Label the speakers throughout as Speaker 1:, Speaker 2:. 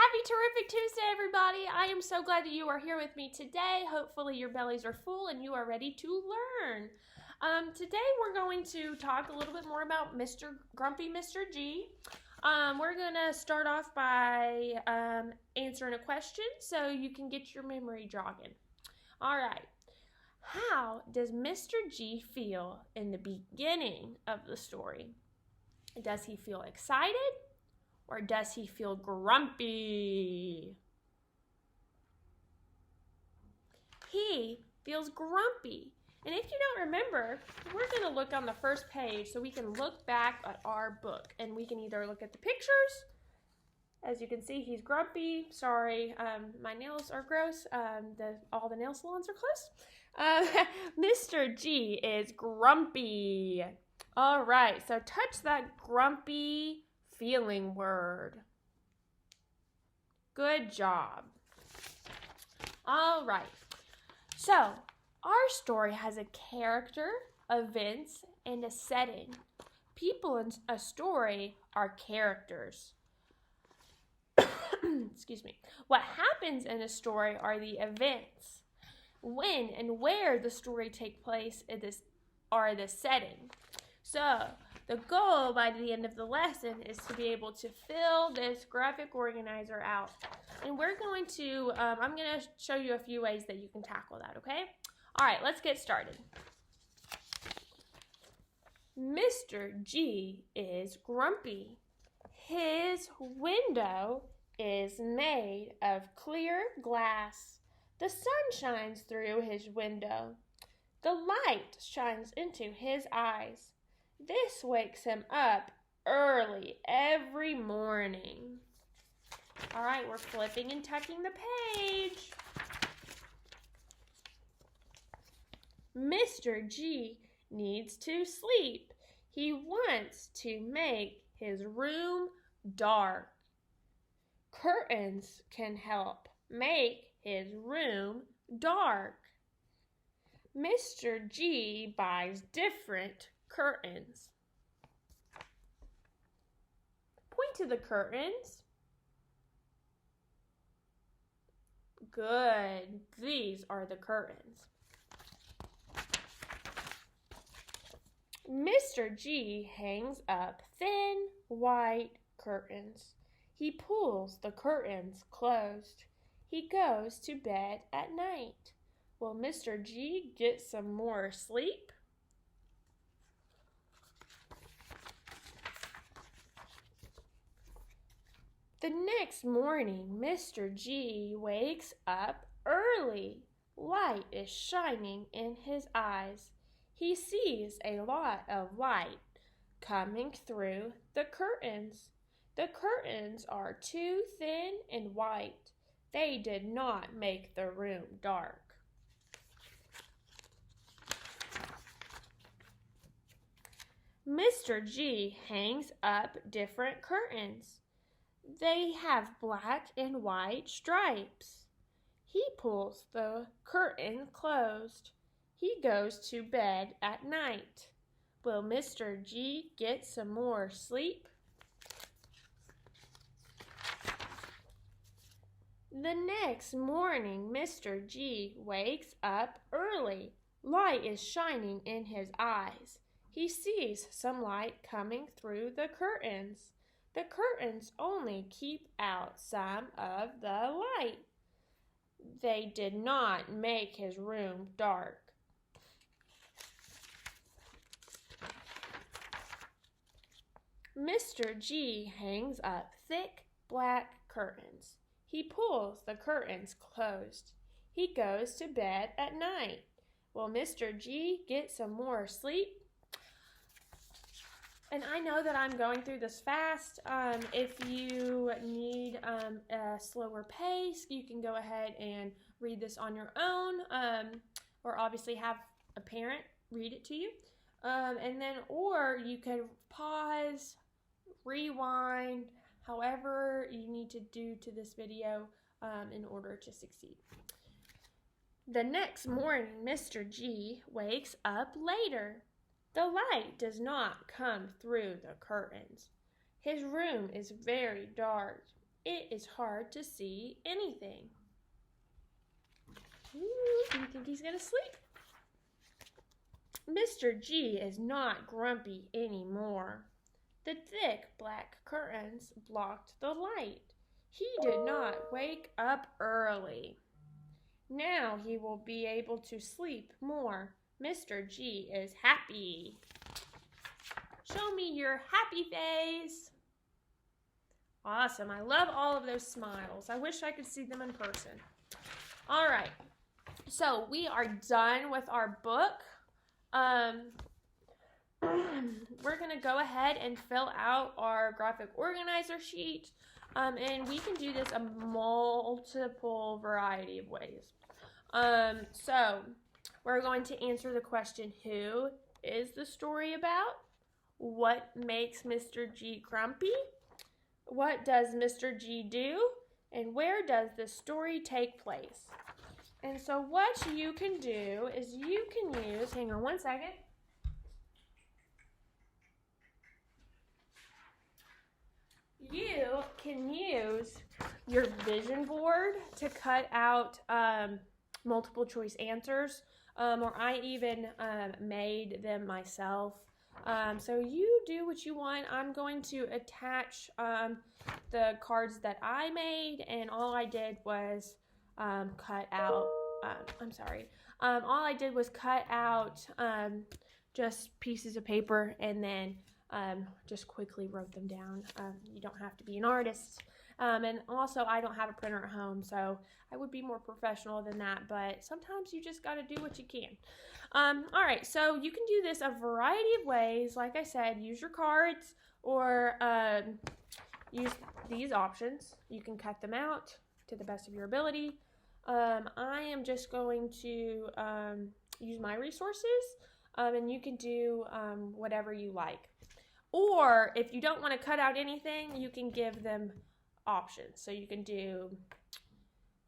Speaker 1: Happy Terrific Tuesday, everybody. I am so glad that you are here with me today. Hopefully your bellies are full and you are ready to learn. Today we're going to talk a little bit more about Grumpy Mr. G. We're going to start off by answering a question so you can get your memory jogging. All right. How does Mr. G feel in the beginning of the story? Does he feel excited? Or does he feel grumpy? He feels grumpy. And if you don't remember, we're going to look on the first page so we can look back at our book. And we can either look at the pictures. As you can see, he's grumpy. Sorry, my nails are gross. All the nail salons are closed. Mr. G is grumpy. All right, so touch that grumpy feeling word. Good job. All right. So, our story has a character, events, and a setting. People in a story are characters. Excuse me. What happens in a story are the events. When and where the story takes place are the setting. So, the goal by the end of the lesson is to be able to fill this graphic organizer out. And we're going to, I'm going to show you a few ways that you can tackle that, okay? All right, let's get started. Mr. G is grumpy. His window is made of clear glass. The sun shines through his window. The light shines into his eyes. This wakes him up early every morning. All right, we're flipping and tucking the page. Mr. G needs to sleep. He wants to make his room dark. Curtains can help make his room dark. Mr. G buys different curtains. Point to the curtains. Good. These are the curtains. Mr. G hangs up thin white curtains. He pulls the curtains closed. He goes to bed at night. Will Mr. G get some more sleep? The next morning, Mr. G wakes up early. Light is shining in his eyes. He sees a lot of light coming through the curtains. The curtains are too thin and white. They did not make the room dark. Mr. G hangs up different curtains. They have black and white stripes. He pulls the curtain closed. He goes to bed at night. Will Mr. G get some more sleep? The next morning, Mr. G wakes up early. Light is shining in his eyes. He sees some light coming through the curtains. The curtains only keep out some of the light. They did not make his room dark. Mr. G hangs up thick black curtains. He pulls the curtains closed. He goes to bed at night. Will Mr. G get some more sleep? And I know that I'm going through this fast. If you need a slower pace, you can go ahead and read this on your own, or obviously have a parent read it to you. Or you can pause, rewind, however you need to do to this video in order to succeed. The next morning, Mr. G wakes up later. The light does not come through the curtains. His room is very dark. It is hard to see anything. Ooh, do you think he's gonna sleep? Mr. G is not grumpy anymore. The thick black curtains blocked the light. He did not wake up early. Now he will be able to sleep more. Mr. G is happy. Show me your happy face. Awesome. I love all of those smiles. I wish I could see them in person. All right. So we are done with our book. We're going to go ahead and fill out our graphic organizer sheet. And we can do this a multiple variety of ways. So we're going to answer the question, who is the story about? What makes Mr. G grumpy? What does Mr. G do? And where does the story take place? And so what you can do is you can use, hang on one second. You can use your vision board to cut out multiple choice answers, or I even made them myself. So you do what you want. I'm going to attach the cards that I made, and all I did was cut out, all I did was cut out just pieces of paper and then just quickly wrote them down. You don't have to be an artist. And also, I don't have a printer at home, so I would be more professional than that, but sometimes you just got to do what you can. All right, so you can do this a variety of ways. Like I said, use your cards or use these options. You can cut them out to the best of your ability. I am just going to use my resources, and you can do whatever you like. Or if you don't want to cut out anything, you can give them options. So you can do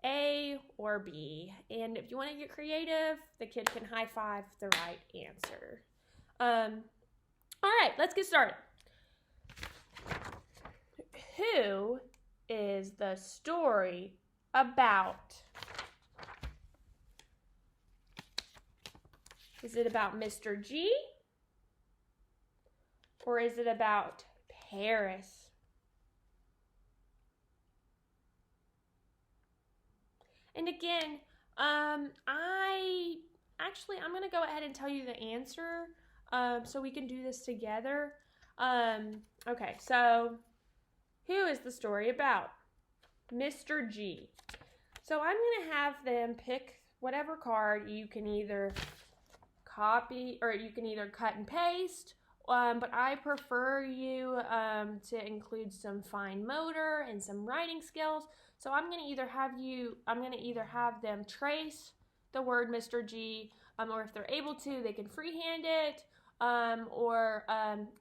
Speaker 1: A or B. And if you want to get creative, the kid can high five the right answer. All right, let's get started. Who is the story about? Is it about Mr. G? Or is it about Paris? And again, I'm going to go ahead and tell you the answer so we can do this together. Okay, so who is the story about? Mr. G. So I'm going to have them pick whatever card. You can either copy or you can either cut and paste. But I prefer you to include some fine motor and some writing skills. So I'm going to either have them trace the word Mr. G, or if they're able to, they can freehand it. Or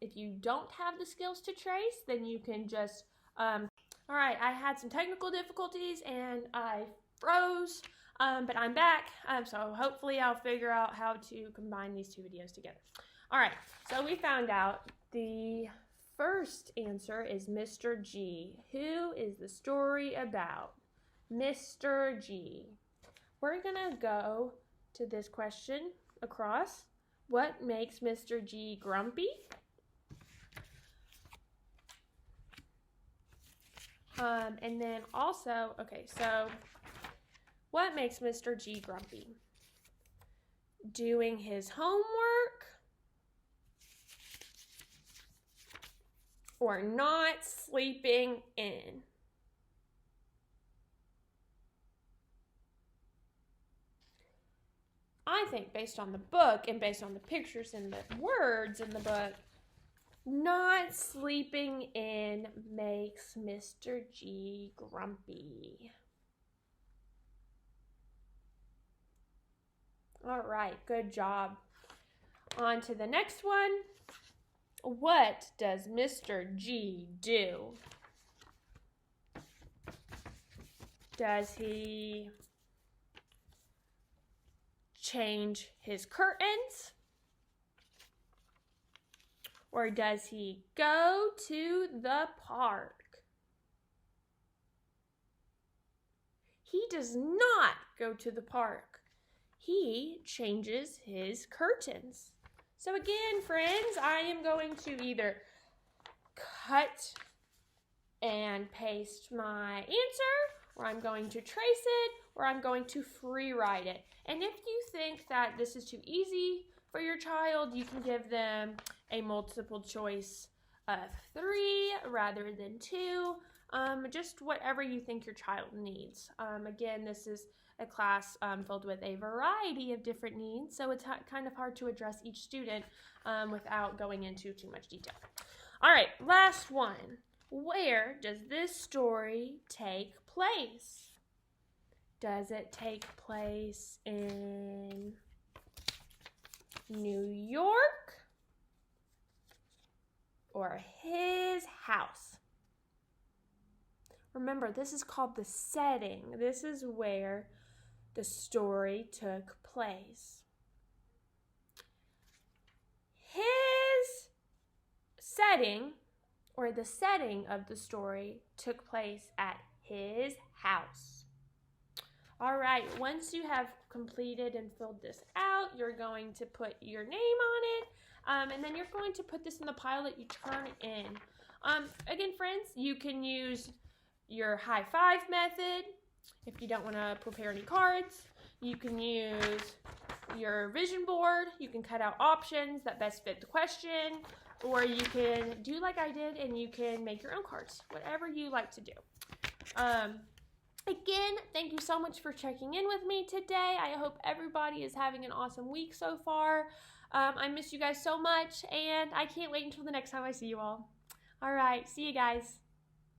Speaker 1: if you don't have the skills to trace, then you can just, all right, I had some technical difficulties and I froze, but I'm back. So hopefully I'll figure out how to combine these two videos together. All right, so we found out the first answer is Mr. G. Who is the story about? Mr. G. We're gonna go to this question across. What makes Mr. G grumpy? And then also, okay, so what makes Mr. G grumpy? Doing his homework? Or not sleeping in? I think based on the book and based on the pictures and the words in the book, not sleeping in makes Mr. G grumpy. All right, good job. On to the next one. What does Mr. G do? Does he change his curtains? Or does he go to the park? He does not go to the park. He changes his curtains. So again, friends, I am going to either cut and paste my answer, or I'm going to trace it, or I'm going to free write it. And if you think that this is too easy for your child, you can give them a multiple choice of 3 rather than 2. Just whatever you think your child needs. Again, this is a class filled with a variety of different needs, so it's kind of hard to address each student without going into too much detail. All right, last one. Where does this story take place? Does it take place in New York or his house? Remember, this is called the setting. This is where the story took place. His setting, or the setting of the story, took place at his house. All right, once you have completed and filled this out, you're going to put your name on it, and then you're going to put this in the pile that you turn in. Again, friends, you can use your high five method if you don't want to prepare any cards. You can use your vision board. You can cut out options that best fit the question, or you can do like I did and you can make your own cards, whatever you like to do. Again, thank you so much for checking in with me today. I hope everybody is having an awesome week so far. I miss you guys so much, and I can't wait until the next time I see you all. All right, see you guys.